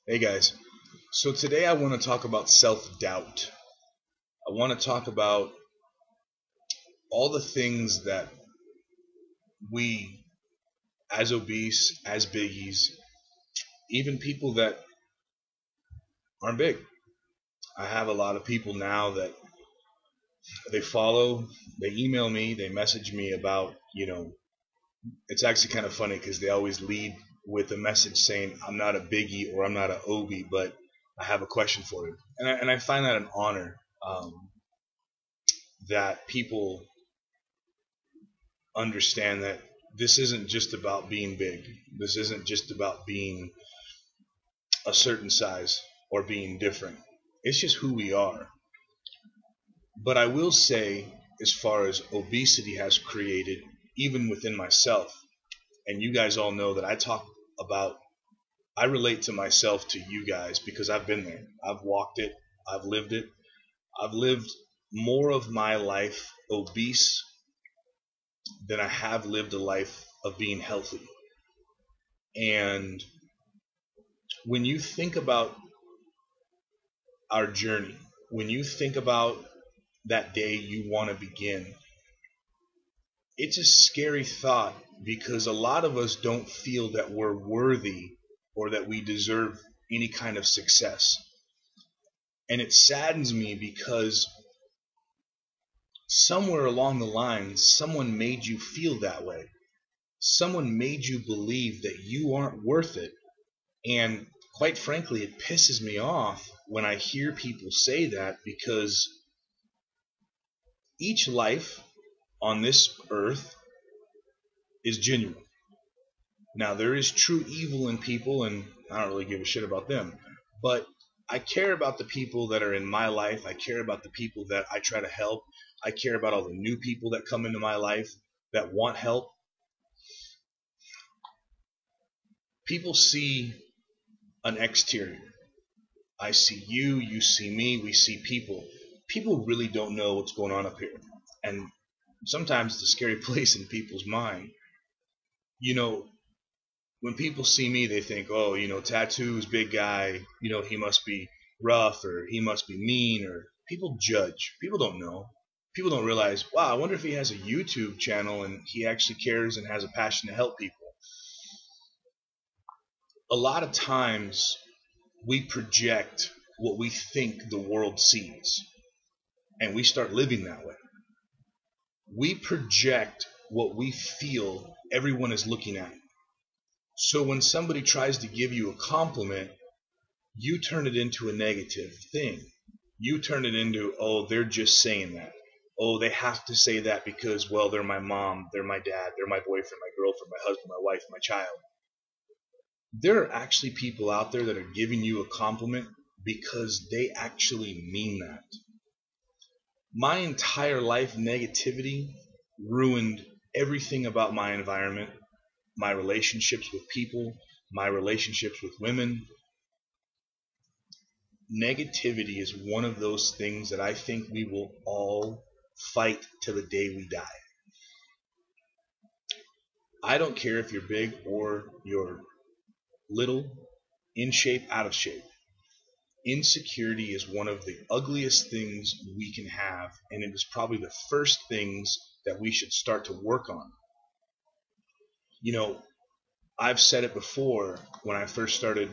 Hey guys, so today I want to talk about self-doubt. I want to talk about all the things that we, as obese, as biggies, even people that aren't big. I have a lot of people now that they follow, they email me, they message me about, it's actually kind of funny because they always lead with a message saying, I'm not a biggie or I'm not an obie, but I have a question for you. And I find that an honor that people understand that this isn't just about being big. This isn't just about being a certain size or being different. It's just who we are. But I will say, as far as obesity has created, even within myself, and you guys all know that I relate to myself to you guys because I've been there. I've walked it. I've lived it. I've lived more of my life obese than I have lived a life of being healthy. And when you think about our journey, when you think about that day you want to begin, it's a scary thought because a lot of us don't feel that we're worthy or that we deserve any kind of success. And it saddens me because somewhere along the line, someone made you feel that way. Someone made you believe that you aren't worth it. And quite frankly, it pisses me off when I hear people say that because each life on this earth is genuine. Now, there is true evil in people, and I don't really give a shit about them. But I care about the people that are in my life. I care about the people that I try to help. I care about all the new people that come into my life that want help. People see an exterior. I see you, you see me, we see people. People really don't know what's going on up here. And sometimes it's a scary place in people's mind. You know, when people see me, they think, oh, tattoos, big guy, he must be rough or he must be mean, or people judge. People don't know. People don't realize, wow, I wonder if he has a YouTube channel and he actually cares and has a passion to help people. A lot of times we project what we think the world sees and we start living that way. We project what we feel everyone is looking at. So when somebody tries to give you a compliment, you turn it into a negative thing. You turn it into, oh, they're just saying that. Oh, they have to say that because, well, they're my mom, they're my dad, they're my boyfriend, my girlfriend, my husband, my wife, my child. There are actually people out there that are giving you a compliment because they actually mean that. My entire life, negativity ruined everything about my environment, my relationships with people, my relationships with women. Negativity is one of those things that I think we will all fight till the day we die. I don't care if you're big or you're little, in shape, out of shape. Insecurity is one of the ugliest things we can have, and it is probably the first things that we should start to work on. You know, I've said it before when I first started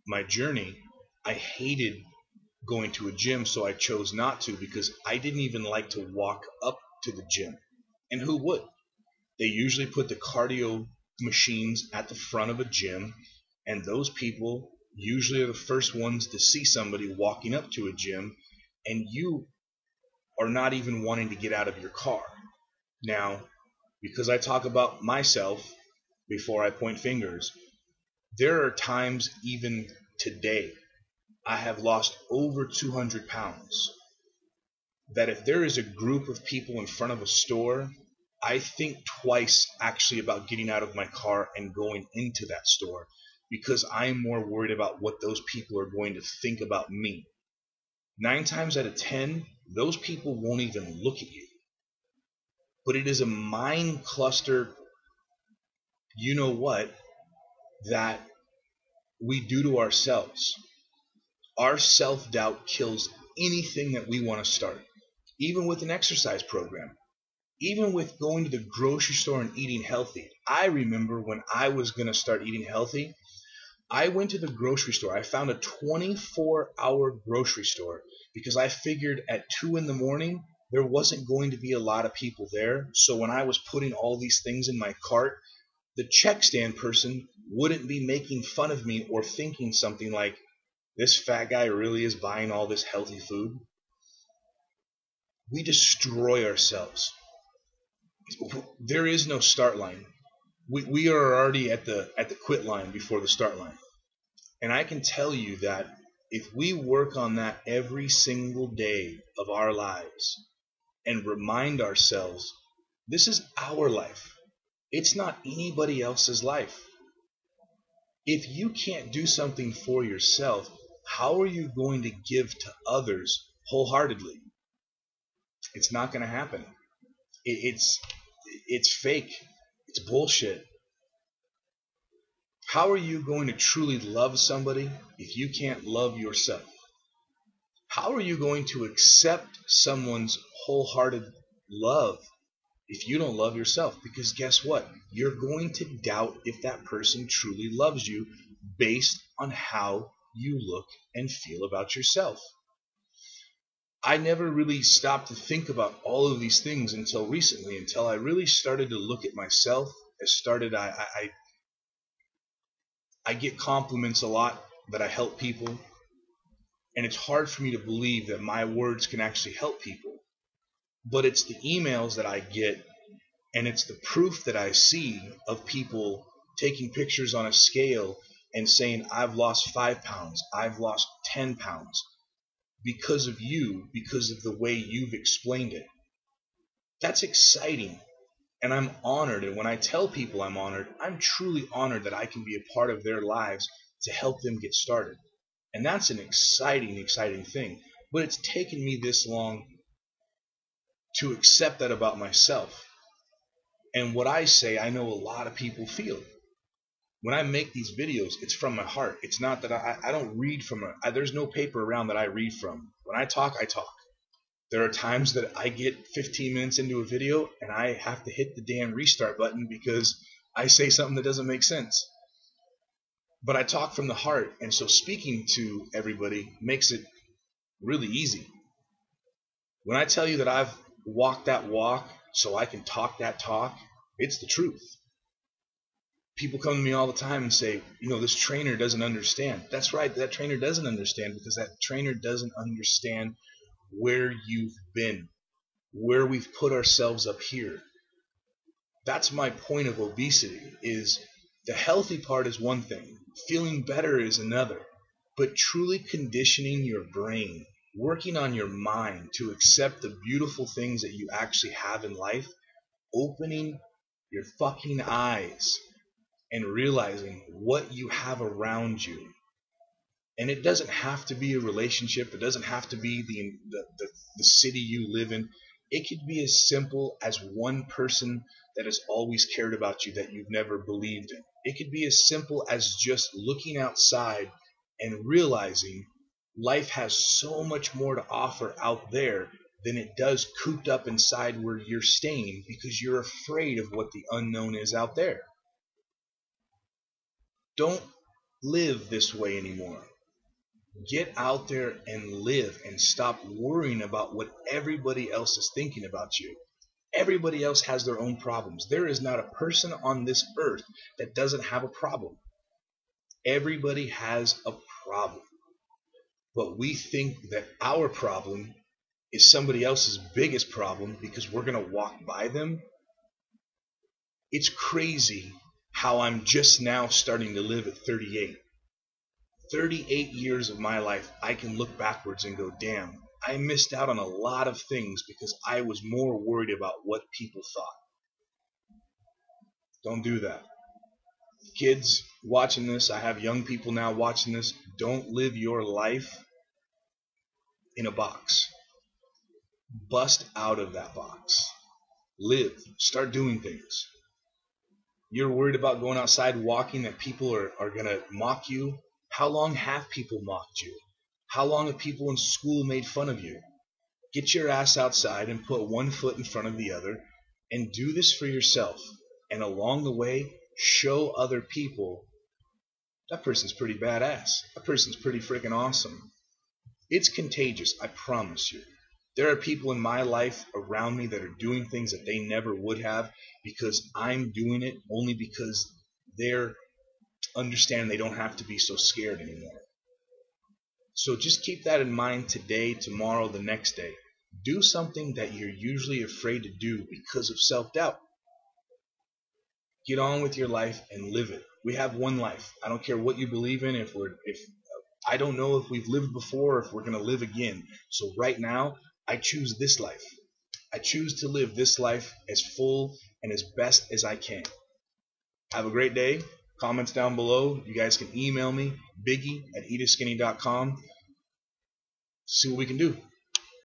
my journey, I hated going to a gym, so I chose not to because I didn't even like to walk up to the gym. And who would? They usually put the cardio machines at the front of a gym, and those people usually are the first ones to see somebody walking up to a gym, and you are not even wanting to get out of your car. Now, because I talk about myself before I point fingers, there are times even today I have lost over 200 pounds. That if there is a group of people in front of a store, I think twice actually about getting out of my car and going into that store because I'm more worried about what those people are going to think about me. 9 times out of 10, those people won't even look at you. But it is a mind cluster, you know what, that we do to ourselves. Our self-doubt kills anything that we want to start, even with an exercise program, even with going to the grocery store and eating healthy. I remember when I was going to start eating healthy, I went to the grocery store. I found a 24-hour grocery store because I figured at 2 in the morning there wasn't going to be a lot of people there. So when I was putting all these things in my cart, the check stand person wouldn't be making fun of me or thinking something like, this fat guy really is buying all this healthy food. We destroy ourselves. There is no start line. We are already at the quit line before the start line. And I can tell you that if we work on that every single day of our lives and remind ourselves, this is our life. It's not anybody else's life. If you can't do something for yourself, how are you going to give to others wholeheartedly? It's not going to happen. It's fake. It's bullshit. How are you going to truly love somebody if you can't love yourself? How are you going to accept someone's wholehearted love if you don't love yourself? Because guess what? You're going to doubt if that person truly loves you based on how you look and feel about yourself. I never really stopped to think about all of these things until recently, until I really started to look at myself. I get compliments a lot that I help people, and it's hard for me to believe that my words can actually help people. But it's the emails that I get, and it's the proof that I see of people taking pictures on a scale and saying, I've lost 5 pounds, I've lost 10 pounds, because of you, because of the way you've explained it. That's exciting. And I'm honored. And when I tell people I'm honored, I'm truly honored that I can be a part of their lives to help them get started. And that's an exciting, exciting thing. But it's taken me this long to accept that about myself. And what I say, I know a lot of people feel. When I make these videos, it's from my heart. It's not that I don't read from there's no paper around that I read from. When I talk, I talk. There are times that I get 15 minutes into a video and I have to hit the damn restart button because I say something that doesn't make sense. But I talk from the heart, and so speaking to everybody makes it really easy. When I tell you that I've walked that walk so I can talk that talk, it's the truth. People come to me all the time and say, this trainer doesn't understand. That's right, that trainer doesn't understand because that trainer doesn't understand where you've been, where we've put ourselves up here. That's my point of obesity, is the healthy part is one thing, feeling better is another, but truly conditioning your brain, working on your mind to accept the beautiful things that you actually have in life, opening your fucking eyes and realizing what you have around you. And it doesn't have to be a relationship. It doesn't have to be the city you live in. It could be as simple as one person that has always cared about you that you've never believed in. It could be as simple as just looking outside and realizing life has so much more to offer out there than it does cooped up inside where you're staying because you're afraid of what the unknown is out there. Don't live this way anymore. Get out there and live and stop worrying about what everybody else is thinking about you. Everybody else has their own problems. There is not a person on this earth that doesn't have a problem. Everybody has a problem. But we think that our problem is somebody else's biggest problem because we're going to walk by them. It's crazy how I'm just now starting to live at 38. 38 years of my life, I can look backwards and go, damn, I missed out on a lot of things because I was more worried about what people thought. Don't do that. Kids watching this, I have young people now watching this, don't live your life in a box. Bust out of that box. Live. Start doing things. You're worried about going outside walking that people are going to mock you. How long have people mocked you? How long have people in school made fun of you? Get your ass outside and put one foot in front of the other and do this for yourself. And along the way, show other people that person's pretty badass. That person's pretty freaking awesome. It's contagious, I promise you. There are people in my life around me that are doing things that they never would have because I'm doing it only because they're understanding they don't have to be so scared anymore. So just keep that in mind today, tomorrow, the next day. Do something that you're usually afraid to do because of self-doubt. Get on with your life and live it. We have one life. I don't care what you believe in. If I don't know if we've lived before or if we're going to live again. So right now, I choose this life. I choose to live this life as full and as best as I can. Have a great day. Comments down below. You guys can email me, biggie@eataskinny.com. See what we can do.